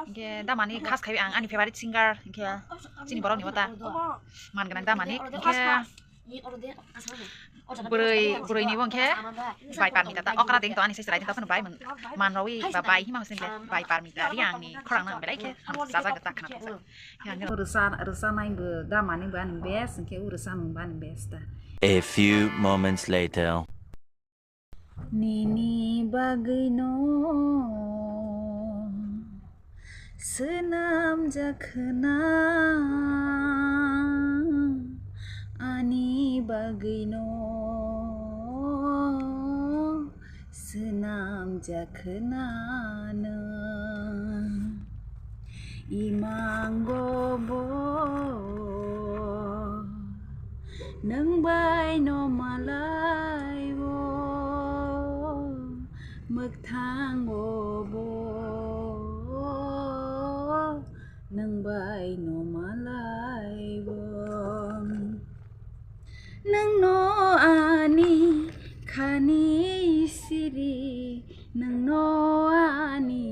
이게 다만이 가스 가위 아니 페바릿 싱글 이게 진이 뭐라고 니었다 만 그냥 다만이 이게 bưởi ni bông khe vài par mita ta okra ding to ani sai sai ta phan bai man rawi ba bai hi ma sin le vài par mita ri ang ni khorang na belai khe sa sa ta khana ta yang urusan nai bu da mani ban bes ke urusan ban bes ta. A few moments later. Nini bagino senam jakhna ani bagino senam jakhna na imanggobo nang bai no malai wo mực thang ô bô nâng bài nô má lai bom nâng nô ani khani siri nâng nô ani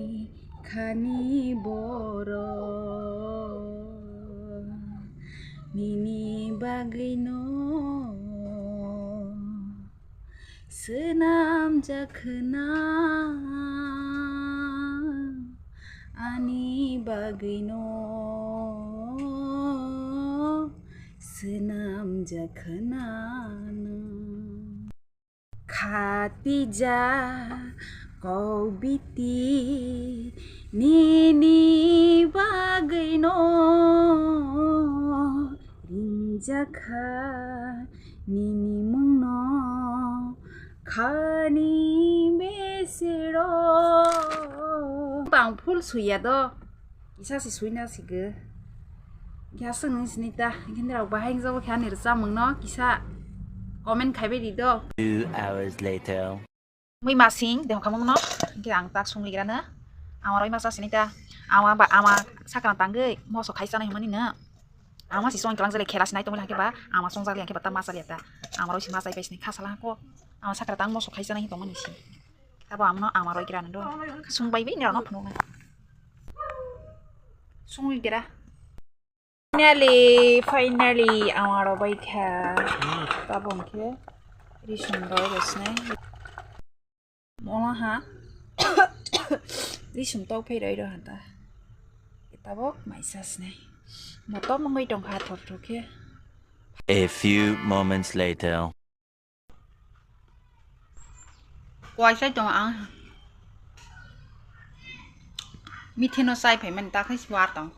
khani boro nini bagino senam jakhna ani bagino senam jakhna khatija kobiti nini bagino rinjakha nini mungno khani besero bang phul suya do isa si suina si ge kya sung ni ta gendra ba hang zo kya ni sa mung no kisa comment khai be di do 2 hours later. Muy masing de kamong no ki ang tak sung ligra na awaro ima sa sinita awa sakran tangge mo so khai sa na himani na ama si song kelang jale khela sinai to mula ke ba ama song jale ke bata masa liata amaro si masa ipes ni khasala ko ama sakra tang mo so khai sa na hitong mani si tabo amno amaro ikira ndo sung bai be ni no phno na sung ikira finally amaro bai kha tabo ke ri sundor desne mola ha ri sum to phei dai do han ta tabo mai sas ne motor mongoi dong kha thor thor ke. A few moments later. Quay sai tong ang mitheno sai phai man ta khai swar tong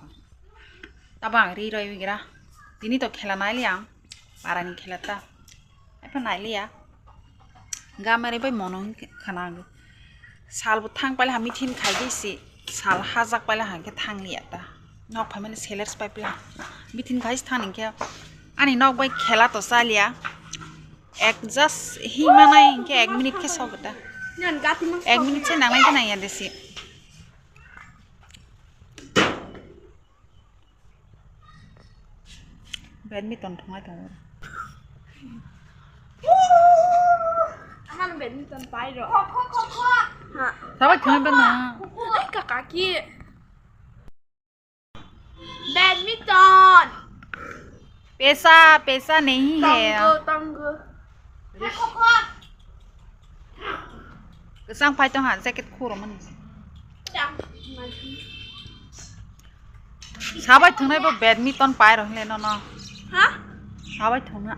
ta bang ri roi gira tini to khela nai liang parani khelata ai pa nai lia ga mare bai mono khana sal bu thang pala ha mithin khai ge si sal hajak pala ha ke thang lia ta nok phai man sellers pai pla mithin khai thang ke ani nok bai khela to salia ek just hi manai ke 1 minute ke sogta 1 minute se nangai ta nai ya desi badminton thongai thong Anh badminton pai rồi. Hả? sao bai thong ban na Ai cả kia. Badminton. पैसा नहीं है Tango. sang phai tong han jacket khu ro man sao bai thong nai bo badminton pai ro le no no Hả? sao bai thong na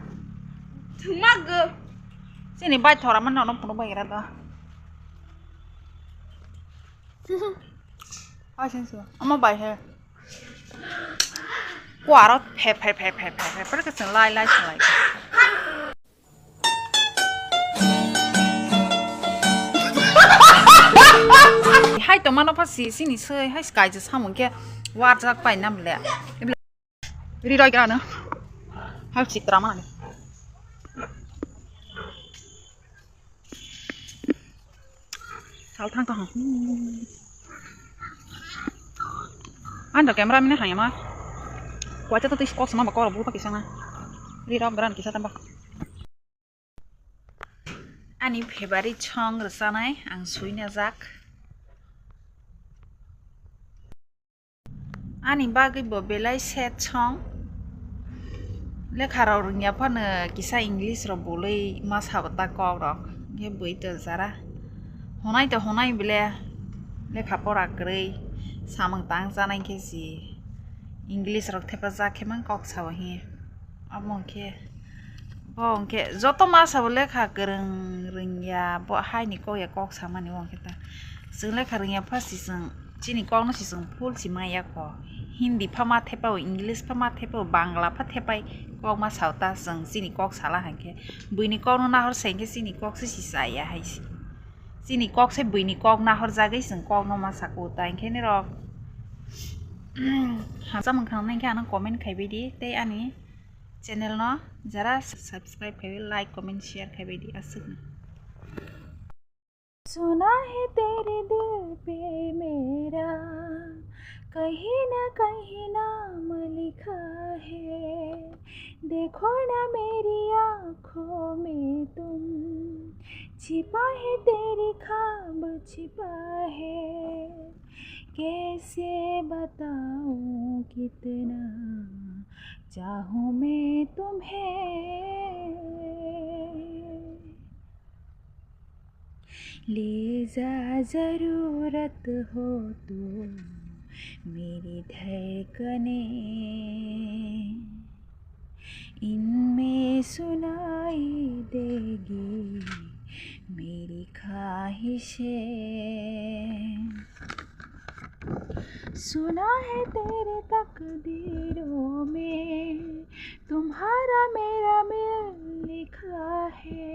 Thằng mắc cơ. si ni bai thora man no no puno bai ra da ai sen su ama bai he quả đó phẹp bắt cái sừng lai lại hai tụi nó phát xì xin chơi hai sky just ham một cái quạt ra phải năm lẻ đi đôi cái nữa hai chỉ drama này sáu tháng tao anh được camera mình hay mà quá chắc tôi có sama bakal buka kisah na di ram beran kisah tambah ani favorite song resanai ang suina jak Ani bagay bo belai set chong. Lekha raw rungya phano kisa English ro bolai mas habata KOKBOROK. Ge bui to zara. Honai bele lekha pora grei samang tang janai ke si English rok thepa ja khemang kok saw hi. Among ke Bongke joto masa lekha gereng rungya bo hai ni ko ya kok samani wongke ta. Sung lekha rungya phasi sung chini kok no si sung full si maya ko. Hindi phama thepa English phama thepa Bangla pha thepai kok ma sauta sung chini kok sala hanke. Buini kok no na hor sengke chini kok si saya hai. Chini kok se buini kok na hor jagai sung kok no ma saku ta engke ni rok. Hamsa mangkhang nang ke ana comment khaibai di tei ani channel no jara subscribe khaibai like comment share khaibai di asuk सुना है तेरे दिल पे मेरा कहीं ना नाम लिखा है देखो ना मेरी आँखों में तुम छिपा है तेरी ख्वाब छिपा है कैसे बताऊं कितना चाहूं मैं तुम्हें ले जा ज़रूरत हो तो मेरी धड़कने इनमें सुनाई देगी मेरी ख्वाहिशें सुना है तेरे तकदीरों में तुम्हारा मेरा मिल लिखा है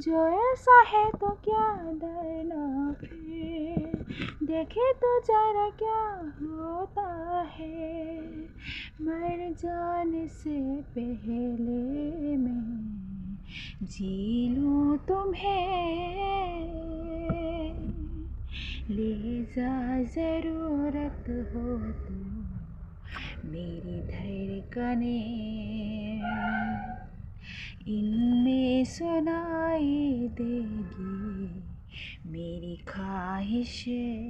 जो ऐसा है तो क्या डरना फिर देखे तो जरा क्या होता है मर जाने से पहले मैं जी लूं तुम्हें ले जा ज़रूरत हो तो मेरी धड़कने इनमें सुनाई देगी मेरी ख्वाहिशें